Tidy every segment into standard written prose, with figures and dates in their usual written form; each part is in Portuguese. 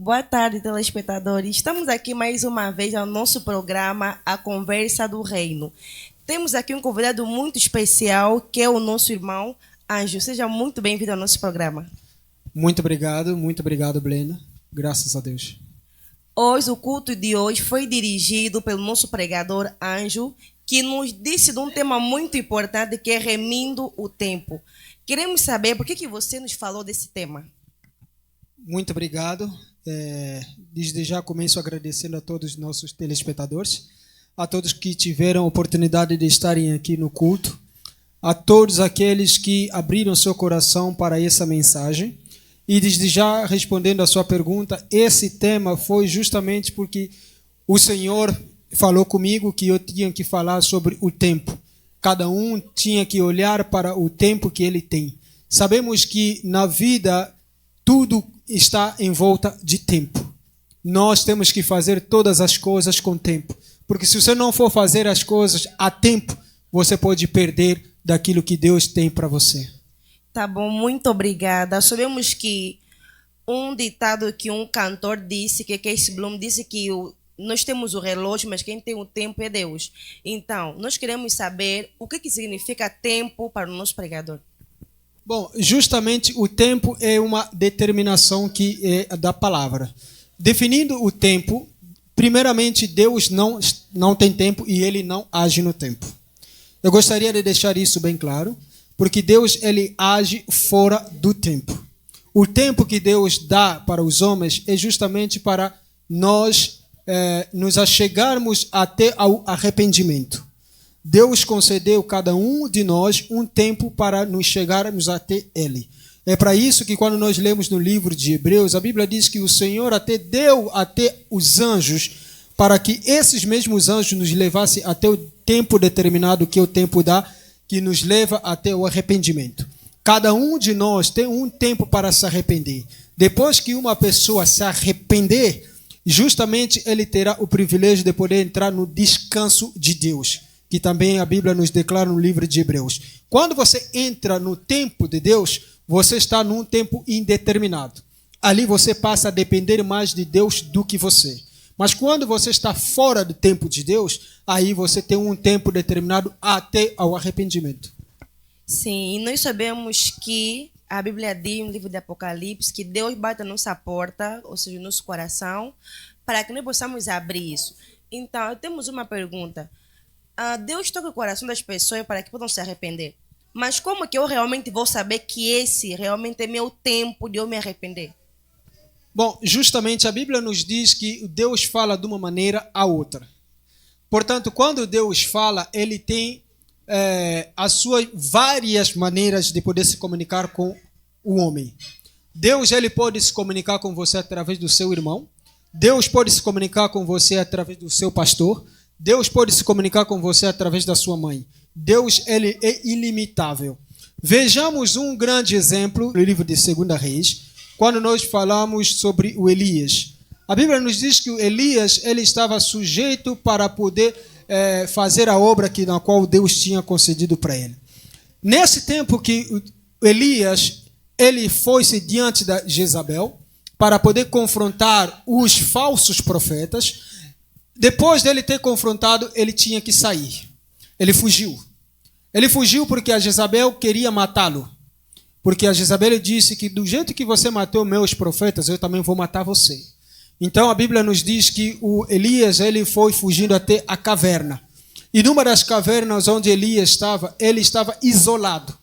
Boa tarde, telespectadores. Estamos aqui mais uma vez ao nosso programa A Conversa do Reino. Temos aqui um convidado muito especial, que é o nosso irmão Anjo. Seja muito bem-vindo ao nosso programa. Muito obrigado, Blena. Graças a Deus. Hoje, o culto de hoje foi dirigido pelo nosso pregador Anjo, que nos disse de um tema muito importante, que é remindo o tempo. Queremos saber por que você nos falou desse tema. Muito obrigado. Desde já começo agradecendo a todos os nossos telespectadores, a todos que tiveram a oportunidade de estarem aqui no culto, a todos aqueles que abriram seu coração para essa mensagem. E desde já, respondendo a sua pergunta, esse tema foi justamente porque o Senhor falou comigo que eu tinha que falar sobre o tempo. Cada um tinha que olhar para o tempo que ele tem. Sabemos que na vida tudo está em volta de tempo. Nós temos que fazer todas as coisas com tempo. Porque se você não for fazer as coisas a tempo, você pode perder daquilo que Deus tem para você. Tá bom, muito obrigada. Sabemos que um ditado que um cantor disse, que Casey Bloom disse que nós temos o relógio, mas quem tem o tempo é Deus. Então, nós queremos saber o que significa tempo para o nosso pregador. Bom, justamente o tempo é uma determinação que é da palavra. Definindo o tempo, primeiramente Deus não tem tempo e ele não age no tempo. Eu gostaria de deixar isso bem claro, porque Deus ele age fora do tempo. O tempo que Deus dá para os homens é justamente para nós nos achegarmos até ao arrependimento. Deus concedeu a cada um de nós um tempo para nos chegarmos até Ele. É para isso que quando nós lemos no livro de Hebreus, a Bíblia diz que o Senhor até deu até os anjos para que esses mesmos anjos nos levassem até o tempo determinado, que é o tempo que nos leva até o arrependimento. Cada um de nós tem um tempo para se arrepender. Depois que uma pessoa se arrepender, justamente ele terá o privilégio de poder entrar no descanso de Deus, que também a Bíblia nos declara no livro de Hebreus. Quando você entra no tempo de Deus, você está num tempo indeterminado. Ali você passa a depender mais de Deus do que você. Mas quando você está fora do tempo de Deus, aí você tem um tempo determinado até ao arrependimento. Sim, e nós sabemos que a Bíblia diz no livro de Apocalipse que Deus bate a nossa porta, ou seja, o nosso coração, para que nós possamos abrir isso. Então, temos uma pergunta. Deus toca o coração das pessoas para que possam se arrepender. Mas como que eu realmente vou saber que esse realmente é meu tempo de eu me arrepender? Bom, justamente a Bíblia nos diz que Deus fala de uma maneira a outra. Portanto, quando Deus fala, ele tem as suas várias maneiras de poder se comunicar com o homem. Deus ele pode se comunicar com você através do seu irmão. Deus pode se comunicar com você através do seu pastor. Deus pode se comunicar com você através da sua mãe. Deus ele é ilimitável. Vejamos um grande exemplo no livro de 2 Reis, quando nós falamos sobre o Elias. A Bíblia nos diz que o Elias ele estava sujeito para poder fazer a obra na qual Deus tinha concedido para ele. Nesse tempo que Elias ele foi-se diante da Jezabel para poder confrontar os falsos profetas. Depois dele ter confrontado, ele tinha que sair. Ele fugiu. Ele fugiu porque a Jezabel queria matá-lo. Porque a Jezabel disse que do jeito que você matou meus profetas, eu também vou matar você. Então a Bíblia nos diz que o Elias ele foi fugindo até a caverna. E numa das cavernas onde Elias estava, ele estava isolado.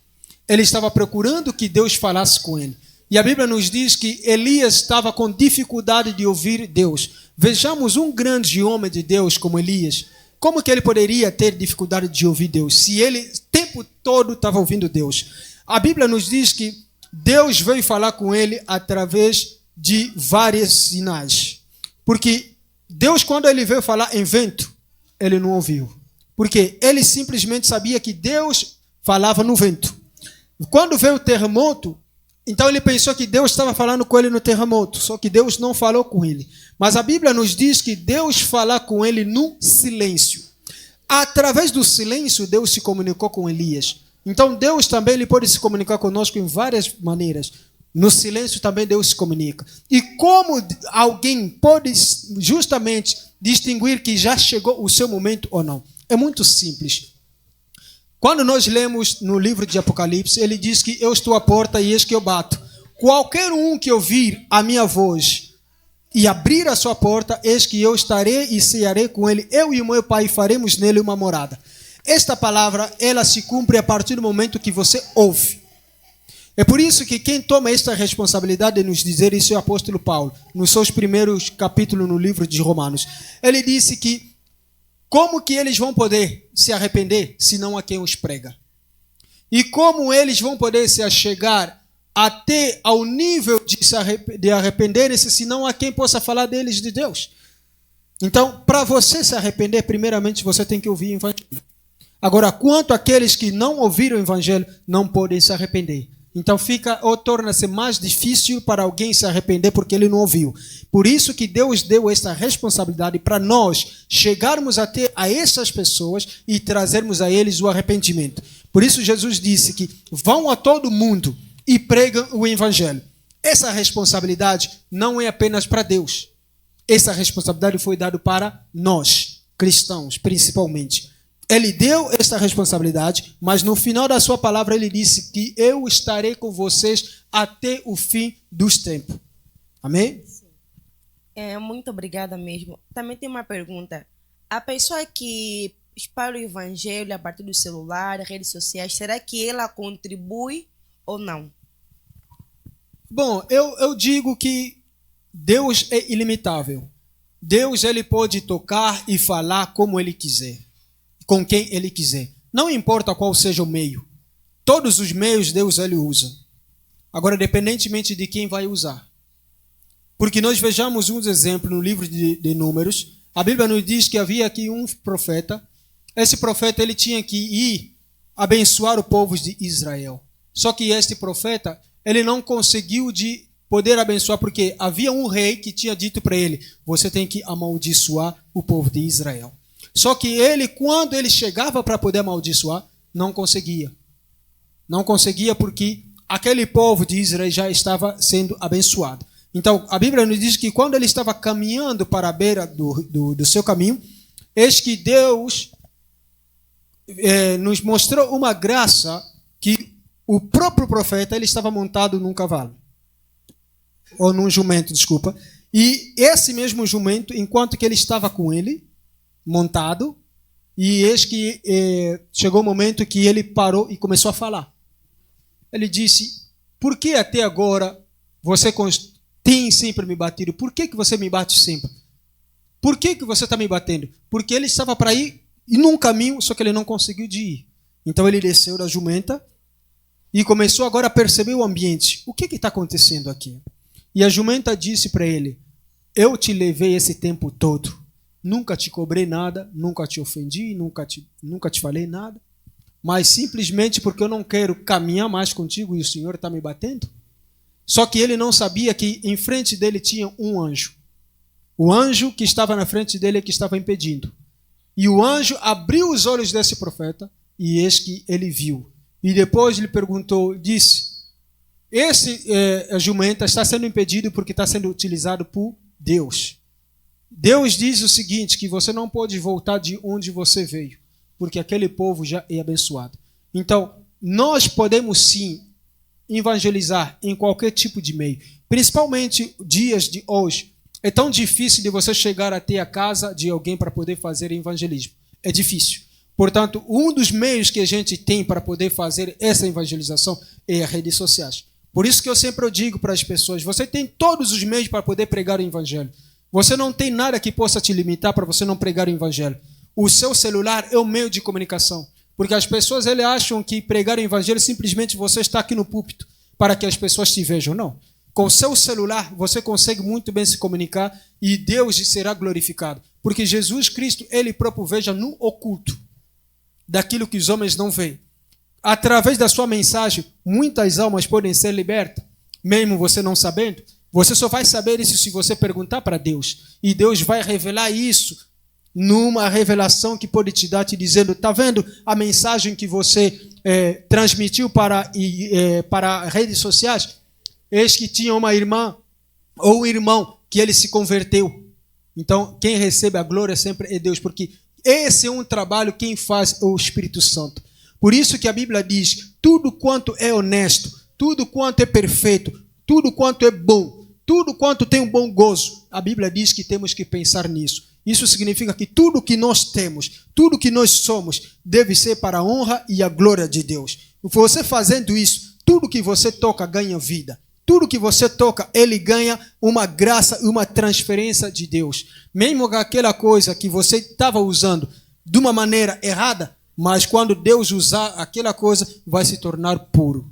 Ele estava procurando que Deus falasse com ele. E a Bíblia nos diz que Elias estava com dificuldade de ouvir Deus. Vejamos um grande homem de Deus como Elias. Como que ele poderia ter dificuldade de ouvir Deus, se ele o tempo todo estava ouvindo Deus? A Bíblia nos diz que Deus veio falar com ele através de vários sinais. Porque Deus, quando ele veio falar em vento, ele não ouviu. Porque ele simplesmente sabia que Deus falava no vento. Quando veio o terremoto, então ele pensou que Deus estava falando com ele no terremoto, só que Deus não falou com ele. Mas a Bíblia nos diz que Deus fala com ele no silêncio. Através do silêncio, Deus se comunicou com Elias. Então Deus também ele pode se comunicar conosco em várias maneiras. No silêncio também Deus se comunica. E como alguém pode justamente distinguir que já chegou o seu momento ou não? É muito simples. Quando nós lemos no livro de Apocalipse, ele diz que eu estou à porta e eis que eu bato. Qualquer um que ouvir a minha voz e abrir a sua porta, eis que eu estarei e cearei com ele, eu e o meu Pai faremos nele uma morada. Esta palavra, ela se cumpre a partir do momento que você ouve. É por isso que quem toma esta responsabilidade de nos dizer isso é o apóstolo Paulo, nos seus primeiros capítulos no livro de Romanos. Ele disse que como que eles vão poder se arrepender se não a quem os prega? E como eles vão poder se achegar até ao nível de arrependerem-se se não a quem possa falar deles de Deus? Então, para você se arrepender, primeiramente você tem que ouvir o evangelho. Agora, quanto àqueles que não ouviram o evangelho, não podem se arrepender. Então fica ou torna-se mais difícil para alguém se arrepender porque ele não ouviu. Por isso que Deus deu esta responsabilidade para nós chegarmos até a essas pessoas e trazermos a eles o arrependimento. Por isso Jesus disse que vão a todo mundo e pregam o evangelho. Essa responsabilidade não é apenas para Deus. Essa responsabilidade foi dada para nós, cristãos, principalmente. Ele deu esta responsabilidade, mas no final da sua palavra ele disse que eu estarei com vocês até o fim dos tempos. Amém? Muito obrigada mesmo. Também tem uma pergunta. A pessoa que espalha o evangelho a partir do celular, redes sociais, será que ela contribui ou não? Bom, eu digo que Deus é ilimitável. Deus ele pode tocar e falar como ele quiser, com quem ele quiser. Não importa qual seja o meio. Todos os meios Deus ele usa. Agora, independentemente de quem vai usar. Porque nós vejamos uns exemplos no livro de Números. A Bíblia nos diz que havia aqui um profeta. Esse profeta ele tinha que ir abençoar o povo de Israel. Só que este profeta, ele não conseguiu de poder abençoar, porque havia um rei que tinha dito para ele, você tem que amaldiçoar o povo de Israel. Só que ele, quando ele chegava para poder amaldiçoar, não conseguia. Não conseguia porque aquele povo de Israel já estava sendo abençoado. Então, a Bíblia nos diz que quando ele estava caminhando para a beira do seu caminho, eis que Deus nos mostrou uma graça que o próprio profeta ele estava montado num cavalo. Ou num jumento, desculpa. E esse mesmo jumento, enquanto que ele estava com ele, montado, e eis que chegou o momento que ele parou e começou a falar. Ele disse, por que até agora você tem sempre me batido? Por que você me bate sempre? Por que você está me batendo? Porque ele estava para ir num caminho, só que ele não conseguiu de ir. Então ele desceu da jumenta e começou agora a perceber o ambiente. O que está acontecendo aqui? E a jumenta disse para ele, eu te levei esse tempo todo. Nunca te cobrei nada, nunca te ofendi, nunca te falei nada. Mas simplesmente porque eu não quero caminhar mais contigo e o Senhor está me batendo. Só que ele não sabia que em frente dele tinha um anjo. O anjo que estava na frente dele é que estava impedindo. E o anjo abriu os olhos desse profeta e eis que ele viu. E depois lhe perguntou, disse, esse jumenta está sendo impedido porque está sendo utilizado por Deus. Deus diz o seguinte, que você não pode voltar de onde você veio, porque aquele povo já é abençoado. Então, nós podemos sim evangelizar em qualquer tipo de meio, principalmente dias de hoje. É tão difícil de você chegar até a casa de alguém para poder fazer evangelismo. É difícil. Portanto, um dos meios que a gente tem para poder fazer essa evangelização é as redes sociais. Por isso que eu sempre digo para as pessoas, você tem todos os meios para poder pregar o evangelho. Você não tem nada que possa te limitar para você não pregar o evangelho. O seu celular é o meio de comunicação. Porque as pessoas acham que pregar o evangelho simplesmente você está aqui no púlpito para que as pessoas te vejam. Não. Com o seu celular você consegue muito bem se comunicar e Deus será glorificado. Porque Jesus Cristo, ele próprio veja no oculto daquilo que os homens não veem. Através da sua mensagem, muitas almas podem ser libertas, mesmo você não sabendo. Você só vai saber isso se você perguntar para Deus. E Deus vai revelar isso numa revelação que pode te dar, te dizendo, está vendo a mensagem que você transmitiu para redes sociais? eis que tinha uma irmã ou um irmão que ele se converteu. Então, quem recebe a glória sempre é Deus, porque esse é um trabalho quem faz é o Espírito Santo. Por isso que a Bíblia diz, tudo quanto é honesto, tudo quanto é perfeito, tudo quanto é bom, tudo quanto tem um bom gozo, a Bíblia diz que temos que pensar nisso. Isso significa que tudo que nós temos, tudo que nós somos, deve ser para a honra e a glória de Deus. Você fazendo isso, tudo que você toca ganha vida. Tudo que você toca, ele ganha uma graça e uma transferência de Deus. Mesmo aquela coisa que você estava usando de uma maneira errada, mas quando Deus usar aquela coisa, vai se tornar puro.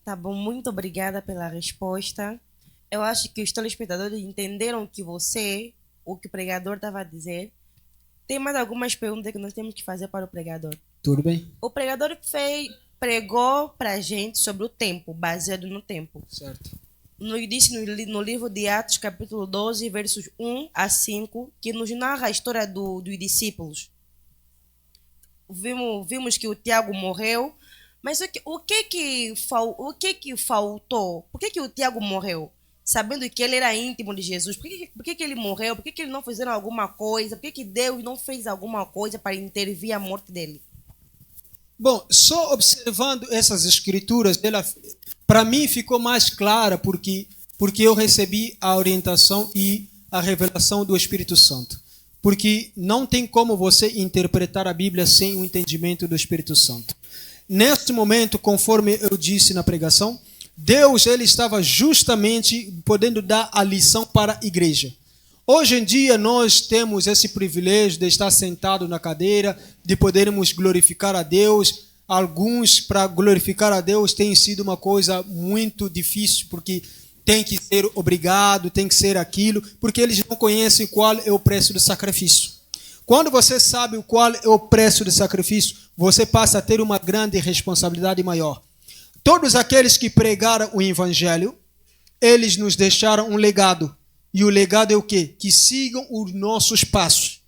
Tá bom, muito obrigada pela resposta. Eu acho que os telespectadores entenderam que o que o pregador estava a dizer. Tem mais algumas perguntas que nós temos que fazer para o pregador. Tudo bem? O pregador pregou para a gente sobre o tempo, baseado no tempo. Certo. Nos disse no livro de Atos, capítulo 12, versos 1 a 5, que nos narra a história dos discípulos. Vimos que o Tiago morreu, mas o que faltou? Por que o Tiago morreu? Sabendo que ele era íntimo de Jesus, por que ele morreu? Por que ele não fizeram alguma coisa? Por que Deus não fez alguma coisa para intervir a morte dele? Bom, só observando essas escrituras, para mim ficou mais clara porque eu recebi a orientação e a revelação do Espírito Santo. Porque não tem como você interpretar a Bíblia sem o entendimento do Espírito Santo. Neste momento, conforme eu disse na pregação, Deus ele estava justamente podendo dar a lição para a igreja. Hoje em dia nós temos esse privilégio de estar sentado na cadeira, de podermos glorificar a Deus. Alguns, para glorificar a Deus, tem sido uma coisa muito difícil, porque tem que ser obrigado, tem que ser aquilo, porque eles não conhecem qual é o preço do sacrifício. Quando você sabe qual é o preço do sacrifício, você passa a ter uma grande responsabilidade maior. Todos aqueles que pregaram o Evangelho, eles nos deixaram um legado. E o legado é o quê? Que sigam os nossos passos.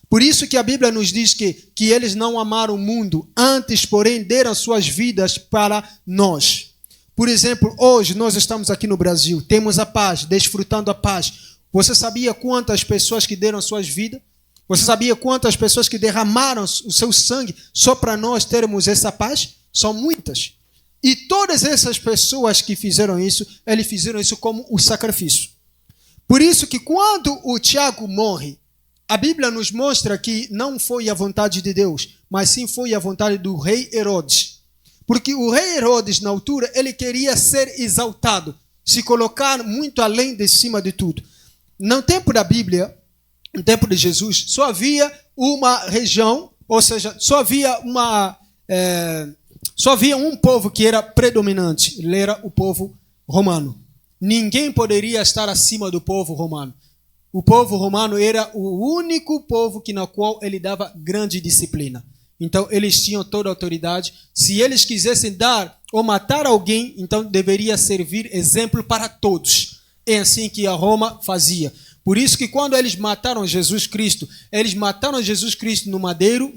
Por isso que a Bíblia nos diz que eles não amaram o mundo, antes, porém, deram suas vidas para nós. Por exemplo, hoje nós estamos aqui no Brasil, temos a paz, desfrutando a paz. Você sabia quantas pessoas que deram suas vidas? Você sabia quantas pessoas que derramaram o seu sangue só para nós termos essa paz? São muitas. E todas essas pessoas que fizeram isso, eles fizeram isso como o sacrifício. Por isso que quando o Tiago morre, a Bíblia nos mostra que não foi a vontade de Deus, mas sim foi a vontade do rei Herodes. Porque o rei Herodes, na altura, ele queria ser exaltado, se colocar muito além de cima de tudo. No tempo da Bíblia, no tempo de Jesus, só havia uma região, ou seja, só havia um povo que era predominante, ele era o povo romano. Ninguém poderia estar acima do povo romano. O povo romano era o único povo na qual ele dava grande disciplina. Então, eles tinham toda a autoridade. Se eles quisessem dar ou matar alguém, então deveria servir exemplo para todos. É assim que a Roma fazia. Por isso que quando eles mataram Jesus Cristo no madeiro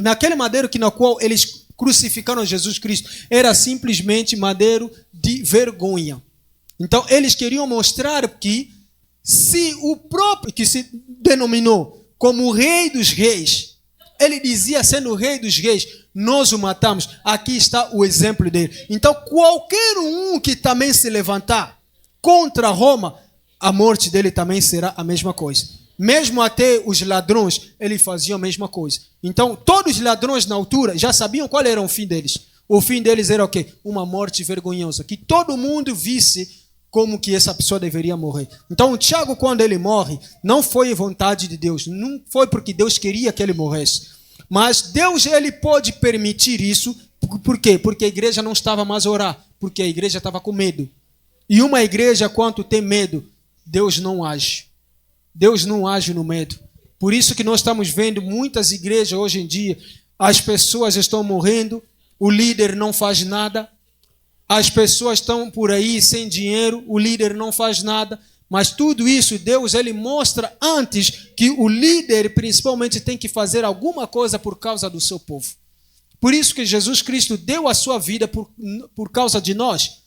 naquele madeiro na qual eles crucificaram Jesus Cristo, era simplesmente madeiro de vergonha. Então, eles queriam mostrar que se o próprio que se denominou como o rei dos reis, ele dizia sendo o rei dos reis, nós o matamos. Aqui está o exemplo dele. Então, qualquer um que também se levantar contra Roma, a morte dele também será a mesma coisa. Mesmo até os ladrões, eles faziam a mesma coisa. Então, todos os ladrões na altura já sabiam qual era o fim deles. O fim deles era o quê? Uma morte vergonhosa. Que todo mundo visse como que essa pessoa deveria morrer. Então, o Tiago, quando ele morre, não foi vontade de Deus. Não foi porque Deus queria que ele morresse. Mas Deus, ele pode permitir isso. Por quê? Porque a igreja não estava mais a orar. Porque a igreja estava com medo. E uma igreja, quando tem medo, Deus não age. Deus não age no medo. Por isso que nós estamos vendo muitas igrejas hoje em dia, as pessoas estão morrendo, o líder não faz nada, as pessoas estão por aí sem dinheiro, o líder não faz nada, mas tudo isso Deus ele mostra antes que o líder principalmente tem que fazer alguma coisa por causa do seu povo. Por isso que Jesus Cristo deu a sua vida por causa de nós.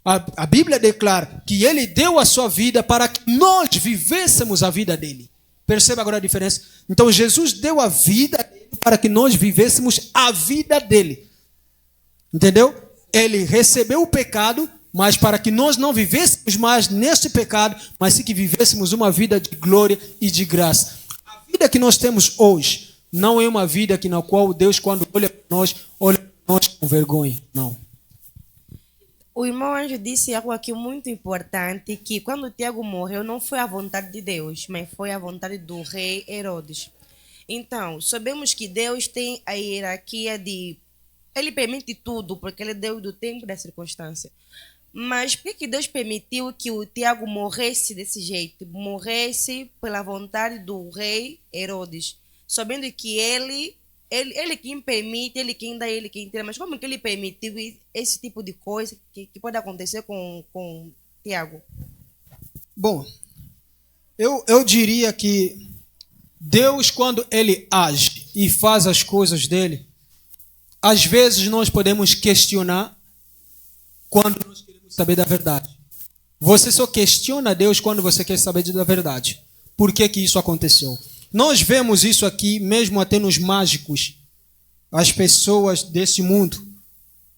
A Bíblia declara que ele deu a sua vida para que nós vivêssemos a vida dele. Perceba agora a diferença? Então Jesus deu a vida para que nós vivêssemos a vida dele. Entendeu? Ele recebeu o pecado, mas para que nós não vivêssemos mais neste pecado, mas sim que vivêssemos uma vida de glória e de graça. A vida que nós temos hoje não é uma vida na qual Deus, quando olha para nós com vergonha. Não. O irmão Anjo disse algo aqui muito importante, que quando Tiago morreu não foi a vontade de Deus, mas foi a vontade do rei Herodes. Então, sabemos que Deus tem a hierarquia de... Ele permite tudo, porque ele é Deus do tempo e da circunstância. Mas por que Deus permitiu que o Tiago morresse desse jeito? Morresse pela vontade do rei Herodes, sabendo que ele quem permite, ele quem dá, ele quem tira. Mas como que ele permitiu esse tipo de coisa que pode acontecer com Tiago? Bom, eu diria que Deus, quando ele age e faz as coisas dele, às vezes nós podemos questionar quando nós queremos saber da verdade. Você só questiona Deus quando você quer saber da verdade. Por que que isso aconteceu? Nós vemos isso aqui mesmo até nos mágicos. As pessoas desse mundo,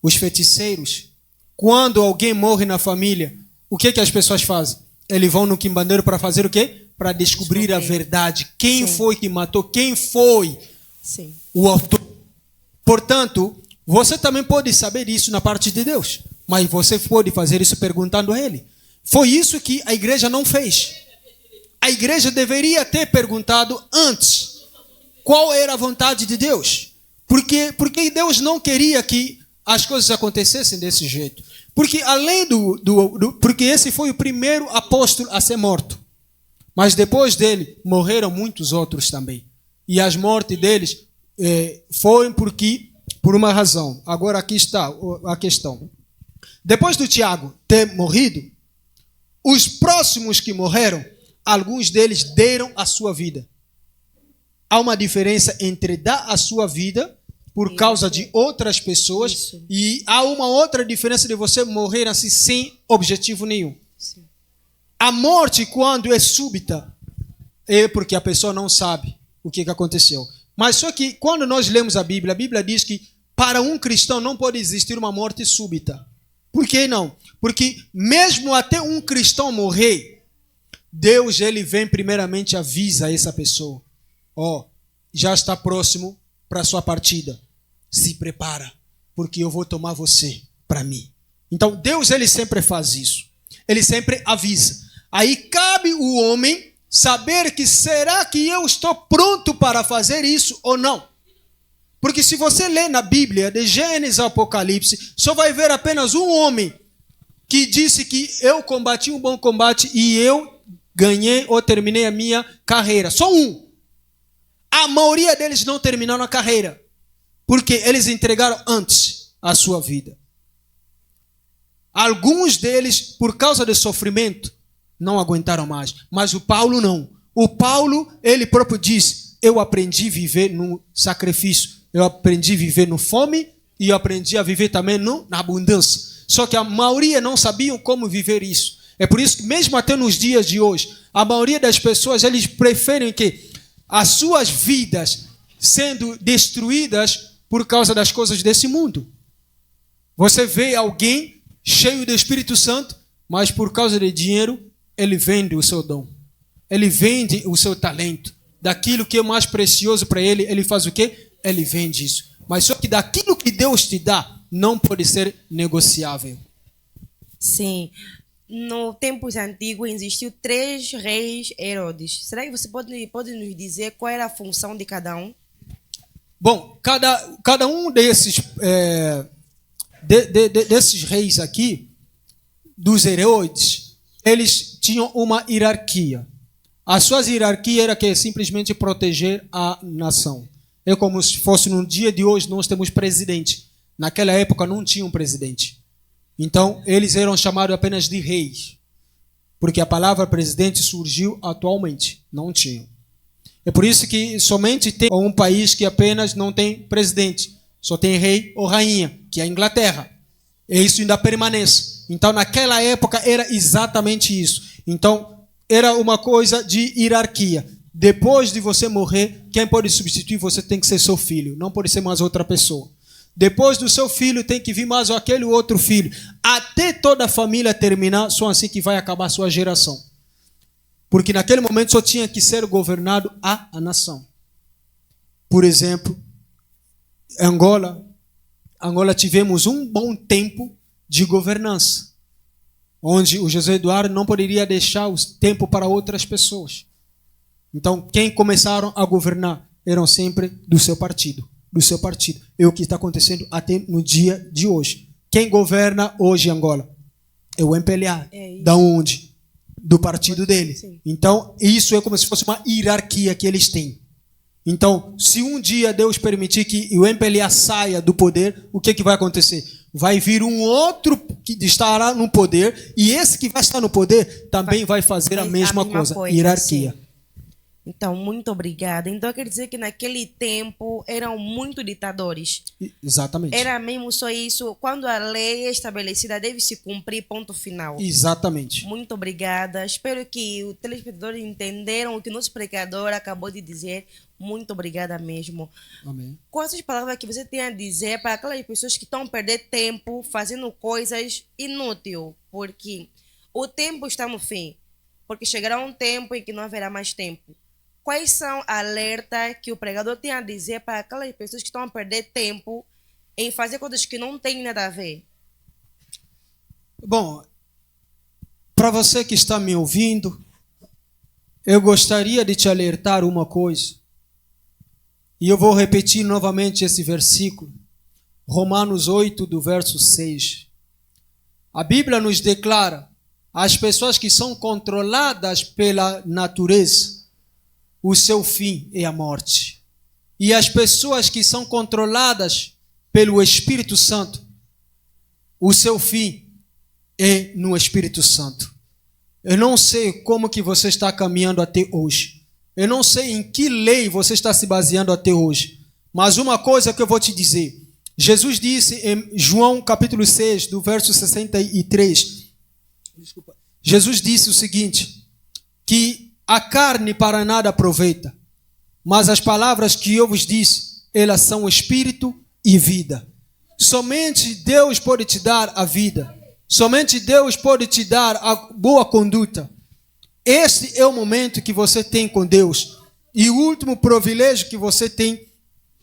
os feiticeiros, quando alguém morre na família, o que que as pessoas fazem? Eles vão no quimbandeiro para fazer o quê? Para descobrir a verdade. Quem foi que matou? Quem foi o autor? Portanto, você também pode saber isso na parte de Deus, mas você pode fazer isso perguntando a Ele. Foi isso que a igreja não fez. A igreja deveria ter perguntado antes qual era a vontade de Deus. Porque Deus não queria que as coisas acontecessem desse jeito. Porque além porque esse foi o primeiro apóstolo a ser morto. Mas depois dele morreram muitos outros também. E as mortes deles foram por uma razão. Agora aqui está a questão. Depois do Tiago ter morrido, os próximos que morreram, alguns deles deram a sua vida. Há uma diferença entre dar a sua vida por causa de outras pessoas e há uma outra diferença de você morrer assim sem objetivo nenhum. Sim. A morte, quando é súbita, é porque a pessoa não sabe o que aconteceu. Mas só que quando nós lemos a Bíblia diz que para um cristão não pode existir uma morte súbita. Por que não? Porque mesmo até um cristão morrer, Deus, ele vem primeiramente avisa essa pessoa. Já está próximo para a sua partida. Se prepara, porque eu vou tomar você para mim. Então Deus, ele sempre faz isso. Ele sempre avisa. Aí cabe o homem saber que será que eu estou pronto para fazer isso ou não. Porque se você ler na Bíblia, de Gênesis ao Apocalipse, só vai ver apenas um homem que disse que eu combati um bom combate e eu ganhei ou terminei a minha carreira. Só um. A maioria deles não terminaram a carreira, porque eles entregaram antes a sua vida. Alguns deles, por causa do sofrimento, não aguentaram mais. Mas o Paulo não. O Paulo, ele próprio diz, eu aprendi a viver no sacrifício. Eu aprendi a viver no fome e eu aprendi a viver também na abundância. Só que a maioria não sabiam como viver isso. É por isso que mesmo até nos dias de hoje, a maioria das pessoas, eles preferem que as suas vidas sendo destruídas por causa das coisas desse mundo. Você vê alguém cheio do Espírito Santo, mas por causa de dinheiro, ele vende o seu dom. Ele vende o seu talento. Daquilo que é mais precioso para ele, ele faz o quê? Ele vende isso. Mas só que daquilo que Deus te dá, não pode ser negociável. Sim. No tempos antigos existiu 3 reis Herodes. Será que você pode nos dizer qual era a função de cada um? Bom, cada um desses desses reis aqui, dos Herodes, eles tinham uma hierarquia. A sua hierarquia era que simplesmente proteger a nação. É como se fosse no dia de hoje nós temos presidente. Naquela época não tinha um presidente. Então, eles eram chamados apenas de reis. Porque a palavra presidente surgiu atualmente. Não tinham. É por isso que somente tem um país que apenas não tem presidente. Só tem rei ou rainha, que é a Inglaterra. E isso ainda permanece. Então, naquela época era exatamente isso. Então, era uma coisa de hierarquia. Depois de você morrer, quem pode substituir você tem que ser seu filho, não pode ser mais outra pessoa. Depois do seu filho tem que vir mais aquele outro filho. Até toda a família terminar, só assim que vai acabar a sua geração. Porque naquele momento só tinha que ser governado a nação. Por exemplo, Angola tivemos um bom tempo de governança, onde o José Eduardo não poderia deixar o tempo para outras pessoas. Então, quem começaram a governar eram sempre do seu partido. É o que está acontecendo até no dia de hoje. Quem governa hoje em Angola é o MPLA. Da onde? Do partido dele. Sim. Então, isso é como se fosse uma hierarquia que eles têm. Então, se um dia Deus permitir que o MPLA saia do poder, o que vai acontecer? Vai vir um outro que estará no poder, e esse que vai estar no poder também vai fazer a mesma coisa. Hierarquia. Sim. Então, muito obrigada. Então, quer dizer que naquele tempo eram muito ditadores. Exatamente. Era mesmo só isso. Quando a lei é estabelecida, deve se cumprir, ponto final. Exatamente. Muito obrigada. Espero que os telespectadores entenderam o que o nosso pregador acabou de dizer. Muito obrigada mesmo. Amém. Quais as palavras que você tem a dizer para aquelas pessoas que estão a perder tempo fazendo coisas inúteis? Porque o tempo está no fim. Porque chegará um tempo em que não haverá mais tempo. Quais são alertas que o pregador tem a dizer para aquelas pessoas que estão a perder tempo em fazer coisas que não têm nada a ver? Bom, para você que está me ouvindo, eu gostaria de te alertar uma coisa. E eu vou repetir novamente esse versículo. Romanos 8, do verso 6. A Bíblia nos declara: as pessoas que são controladas pela natureza, o seu fim é a morte. E as pessoas que são controladas pelo Espírito Santo, o seu fim é no Espírito Santo. Eu não sei como que você está caminhando até hoje. Eu não sei em que lei você está se baseando até hoje. Mas uma coisa que eu vou te dizer. Jesus disse em João capítulo 6, do verso 63. Jesus disse o seguinte, que a carne para nada aproveita, mas as palavras que eu vos disse, elas são espírito e vida. Somente Deus pode te dar a vida. Somente Deus pode te dar a boa conduta. Este é o momento que você tem com Deus. E o último privilégio que você tem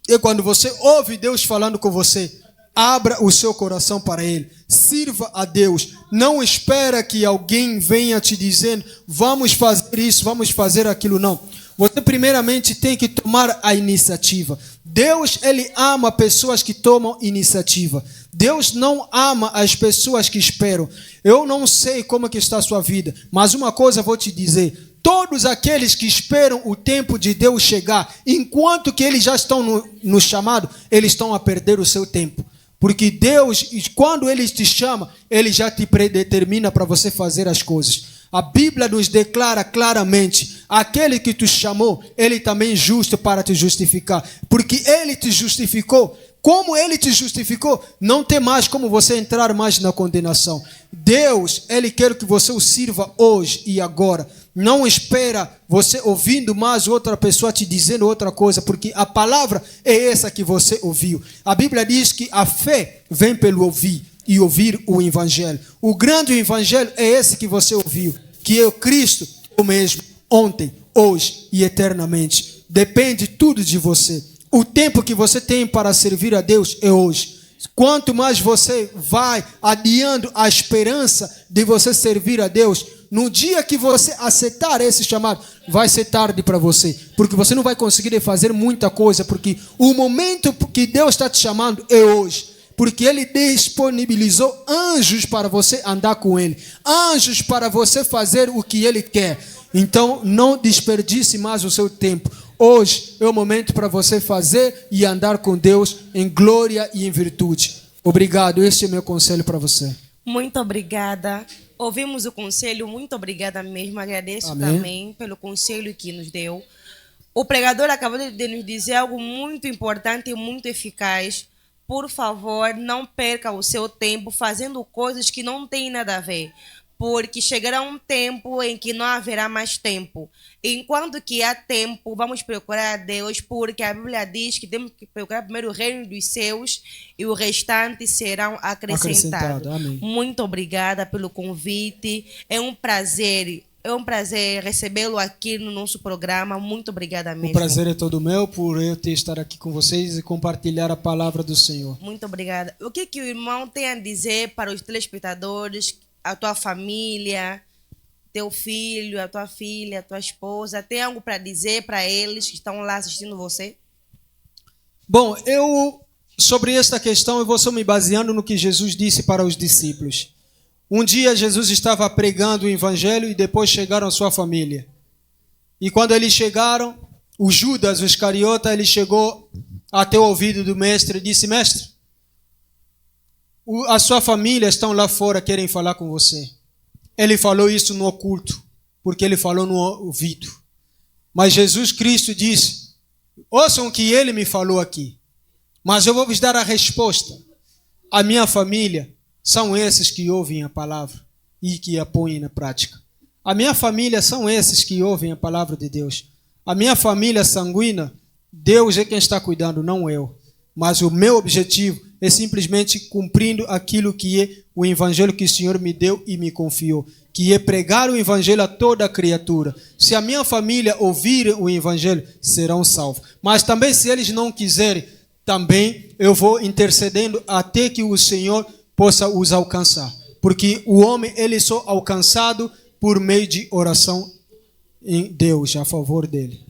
é quando você ouve Deus falando com você. Abra o seu coração para Ele. Sirva a Deus. Não espera que alguém venha te dizendo, vamos fazer isso, vamos fazer aquilo. Não. Você primeiramente tem que tomar a iniciativa. Deus, Ele ama pessoas que tomam iniciativa. Deus não ama as pessoas que esperam. Eu não sei como que está a sua vida, mas uma coisa eu vou te dizer. Todos aqueles que esperam o tempo de Deus chegar, enquanto que eles já estão no chamado, eles estão a perder o seu tempo. Porque Deus, quando Ele te chama, Ele já te predetermina para você fazer as coisas. A Bíblia nos declara claramente, aquele que te chamou, Ele também é justo para te justificar. Porque Ele te justificou. Como Ele te justificou, não tem mais como você entrar mais na condenação. Deus, Ele quer que você o sirva hoje e agora. Não espera você ouvindo mais outra pessoa te dizendo outra coisa, porque a palavra é essa que você ouviu. A Bíblia diz que a fé vem pelo ouvir e ouvir o Evangelho. O grande Evangelho é esse que você ouviu, que é o Cristo, o mesmo, ontem, hoje e eternamente. Depende tudo de você. O tempo que você tem para servir a Deus é hoje. Quanto mais você vai adiando a esperança de você servir a Deus, no dia que você aceitar esse chamado, vai ser tarde para você. Porque você não vai conseguir fazer muita coisa, porque o momento que Deus está te chamando é hoje. Porque Ele disponibilizou anjos para você andar com Ele. Anjos para você fazer o que Ele quer. Então, não desperdice mais o seu tempo. Hoje é o momento para você fazer e andar com Deus em glória e em virtude. Obrigado, este é meu conselho para você. Muito obrigada. Ouvimos o conselho, muito obrigada mesmo. Agradeço Amém. também pelo conselho que nos deu. O pregador acabou de nos dizer algo muito importante e muito eficaz. por favor, não perca o seu tempo fazendo coisas que não têm nada a ver. Porque chegará um tempo em que não haverá mais tempo. Enquanto que há tempo, vamos procurar a Deus, porque a Bíblia diz que temos que procurar primeiro o reino dos céus e o restante serão acrescentados. Amém. Muito obrigada pelo convite. É um prazer recebê-lo aqui no nosso programa. Muito obrigada mesmo. O prazer é todo meu por eu estar aqui com vocês e compartilhar a palavra do Senhor. Muito obrigada. O que o irmão tem a dizer para os telespectadores, a tua família, teu filho, a tua filha, a tua esposa? Tem algo para dizer para eles que estão lá assistindo você? Bom, sobre esta questão, eu vou só me baseando no que Jesus disse para os discípulos. Um dia Jesus estava pregando o evangelho e depois chegaram a sua família. E quando eles chegaram, o Judas, o Iscariota, ele chegou até o ouvido do mestre e disse: mestre, a sua família estão lá fora, querem falar com você. Ele falou isso no oculto, porque ele falou no ouvido. Mas Jesus Cristo disse: ouçam o que ele me falou aqui, mas eu vou vos dar a resposta. A minha família são esses que ouvem a palavra e que a põem na prática. A minha família são esses que ouvem a palavra de Deus. A minha família sanguínea, Deus é quem está cuidando, não eu. Mas o meu objetivo é simplesmente cumprindo aquilo que é o evangelho que o Senhor me deu e me confiou, que é pregar o evangelho a toda criatura. Se a minha família ouvir o evangelho, serão salvos. Mas também, se eles não quiserem, também eu vou intercedendo até que o Senhor possa os alcançar. Porque o homem, ele é só alcançado por meio de oração em Deus, a favor dele.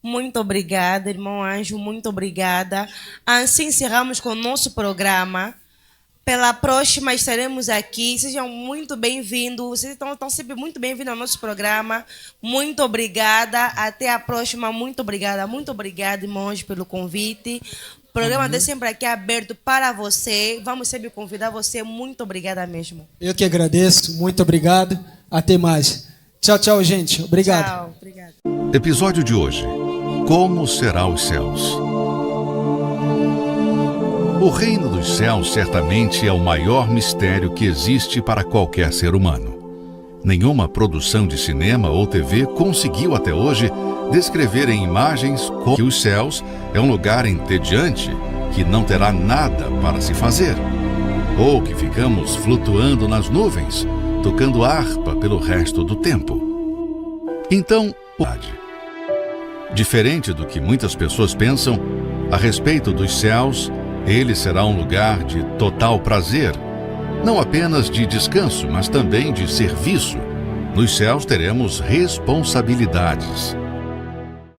Muito obrigada, irmão Anjo, muito obrigada. Assim encerramos com o nosso programa. Pela próxima estaremos aqui. Sejam muito bem-vindos. Vocês estão sempre muito bem-vindos ao nosso programa. Muito obrigada. Até a próxima. Muito obrigada. Muito obrigada, irmão Anjo, pelo convite. O programa está sempre aqui aberto para você. Vamos sempre convidar você. Muito obrigada mesmo. Eu que agradeço. Muito obrigado. Até mais. Tchau, tchau, gente. Obrigado. Tchau. Obrigado. Episódio de hoje. Como será os céus? O reino dos céus certamente é o maior mistério que existe para qualquer ser humano. Nenhuma produção de cinema ou TV conseguiu até hoje descrever em imagens que os céus é um lugar entediante, que não terá nada para se fazer, ou que ficamos flutuando nas nuvens, tocando harpa pelo resto do tempo. Então, diferente do que muitas pessoas pensam a respeito dos céus, ele será um lugar de total prazer, não apenas de descanso, mas também de serviço. Nos céus teremos responsabilidades.